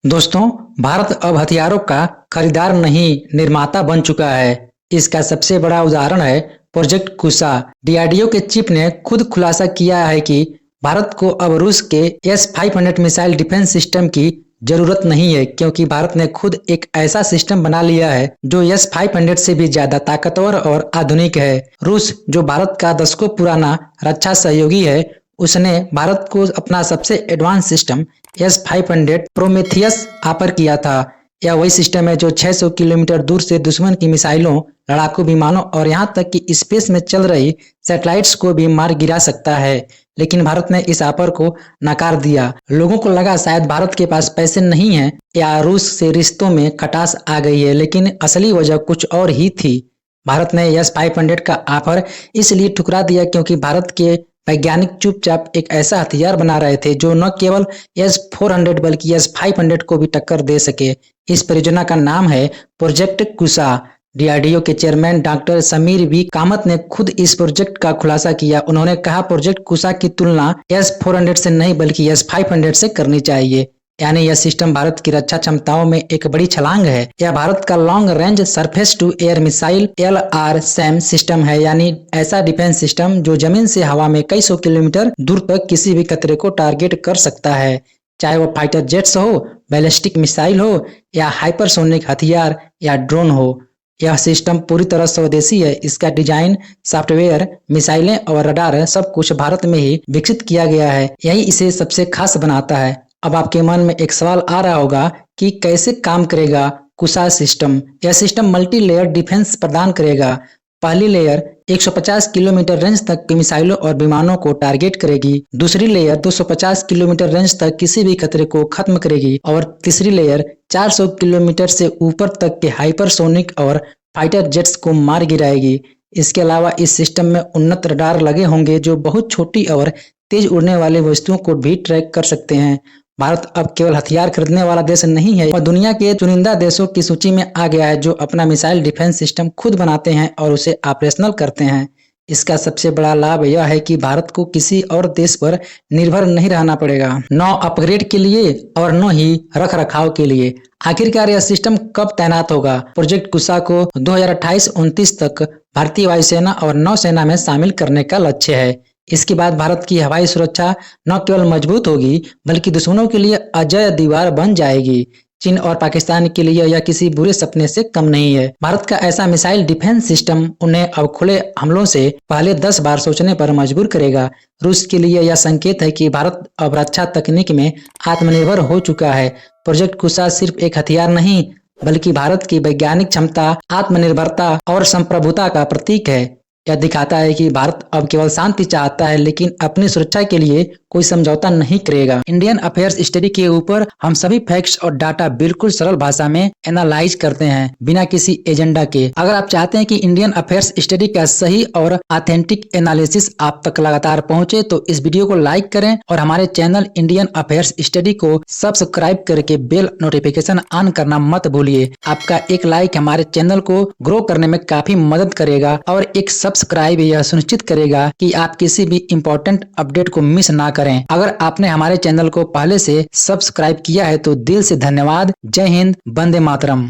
दोस्तों, भारत अब हथियारों का खरीदार नहीं निर्माता बन चुका है। इसका सबसे बड़ा उदाहरण है प्रोजेक्ट कुशा। डीआरडीओ के चीफ ने खुद खुलासा किया है कि भारत को अब रूस के S-500 मिसाइल डिफेंस सिस्टम की जरूरत नहीं है, क्योंकि भारत ने खुद एक ऐसा सिस्टम बना लिया है जो S-500 से भी ज्यादा ताकतवर और आधुनिक है। रूस, जो भारत का दशकों पुराना रक्षा सहयोगी है, उसने भारत को अपना सबसे advance system S-500 Prometheus offer किया था। यह वही सिस्टम है जो 600 किलोमीटर दूर से दुश्मन की मिसाइलों, लड़ाकू विमानों और यहां तक कि स्पेस में चल रही सैटेलाइट्स को भी मार गिरा सकता है। लेकिन भारत ने इस ऑफर को नकार दिया। लोगों को लगा शायद भारत के पास पैसे नहीं है या रूस से रिश्तों में खटास आ गई है, लेकिन असली वजह कुछ और ही थी। भारत ने S-500 का ऑफर इसलिए ठुकरा दिया क्योंकि भारत के वैज्ञानिक चुपचाप एक ऐसा हथियार बना रहे थे जो न केवल S-400 बल्कि S-500 को भी टक्कर दे सके। इस परियोजना का नाम है प्रोजेक्ट कुशा। डीआरडीओ के chairman doctor Samir V Kamat ने खुद इस प्रोजेक्ट का खुलासा किया। उन्होंने कहा, प्रोजेक्ट कुशा की तुलना S-400 से नहीं बल्कि S-500 से करनी चाहिए। यानी यह सिस्टम भारत की रक्षा क्षमताओं में एक बड़ी छलांग है। यह भारत का long range surface to air missile LRSAM system है, यानी ऐसा डिफेंस सिस्टम जो जमीन से हवा में कई सौ किलोमीटर दूर तक किसी भी खतरे को टारगेट कर सकता है, चाहे वो फाइटर जेट्स हो, बैलिस्टिक मिसाइल हो या हाइपरसोनिक हथियार या ड्रोन हो। यह सिस्टम पूरी तरह स्वदेशी है। इसका डिजाइन, सॉफ्टवेयर, मिसाइलें और रडार सब कुछ भारत में ही विकसित किया गया है। यही इसे सबसे खास बनाता है। अब आपके मन में एक सवाल आ रहा होगा कि कैसे काम करेगा कुशा सिस्टम। यह सिस्टम मल्टी लेयर डिफेंस प्रदान करेगा। पहली लेयर 150 किलोमीटर रेंज तक के मिसाइलों और विमानों को टारगेट करेगी। दूसरी लेयर 250 किलोमीटर रेंज तक किसी भी खतरे को खत्म करेगी और तीसरी लेयर 400 किलोमीटर से ऊपर तक के हाइपरसोनिक और फाइटर जेट्स को मार गिराएगी। इसके अलावा इस सिस्टम में उन्नत रडार लगे होंगे जो बहुत छोटी और तेज उड़ने वाली वस्तुओं को भी ट्रैक कर सकते हैं। भारत अब केवल हथियार खरीदने वाला देश नहीं है और दुनिया के चुनिंदा देशों की सूची में आ गया है जो अपना मिसाइल डिफेंस सिस्टम खुद बनाते हैं और उसे ऑपरेशनल करते हैं। इसका सबसे बड़ा लाभ यह है कि भारत को किसी और देश पर निर्भर नहीं रहना पड़ेगा, न अपग्रेड के लिए और न ही रख रखाव के लिए। आखिरकार यह सिस्टम कब तैनात होगा? प्रोजेक्ट कुशा को 2028-29 तक भारतीय वायुसेना और नौसेना में शामिल करने का लक्ष्य है। इसके बाद भारत की हवाई सुरक्षा न केवल मजबूत होगी बल्कि दुश्मनों के लिए अजय दीवार बन जाएगी। चीन और पाकिस्तान के लिए यह किसी बुरे सपने से कम नहीं है। भारत का ऐसा मिसाइल डिफेंस सिस्टम उन्हें अब खुले हमलों से पहले 10 बार सोचने पर मजबूर करेगा। रूस के लिए यह संकेत है कि भारत अब रक्षा तकनीक में आत्मनिर्भर हो चुका है। प्रोजेक्ट कुशा सिर्फ एक हथियार नहीं बल्कि भारत की वैज्ञानिक क्षमता, आत्मनिर्भरता और संप्रभुता का प्रतीक है। यह दिखाता है कि भारत अब केवल शांति चाहता है लेकिन अपनी सुरक्षा के लिए कोई समझौता नहीं करेगा। इंडियन अफेयर्स स्टडी के ऊपर हम सभी फैक्ट्स और डाटा बिल्कुल सरल भाषा में एनालाइज करते हैं, बिना किसी एजेंडा के। अगर आप चाहते हैं कि इंडियन अफेयर्स स्टडी का सही और ऑथेंटिक एनालिसिस आप तक लगातार पहुंचे तो इस वीडियो को लाइक करें और हमारे चैनल इंडियन अफेयर्स स्टडी को सब्सक्राइब करके बेल नोटिफिकेशन ऑन करना मत भूलिए। आपका एक लाइक हमारे चैनल को ग्रो करने में काफी मदद करेगा और एक सब्सक्राइब यह सुनिश्चित करेगा कि आप किसी भी इम्पोर्टेंट अपडेट को मिस ना करें। अगर आपने हमारे चैनल को पहले से सब्सक्राइब किया है तो दिल से धन्यवाद। जय हिंद, वंदे मातरम।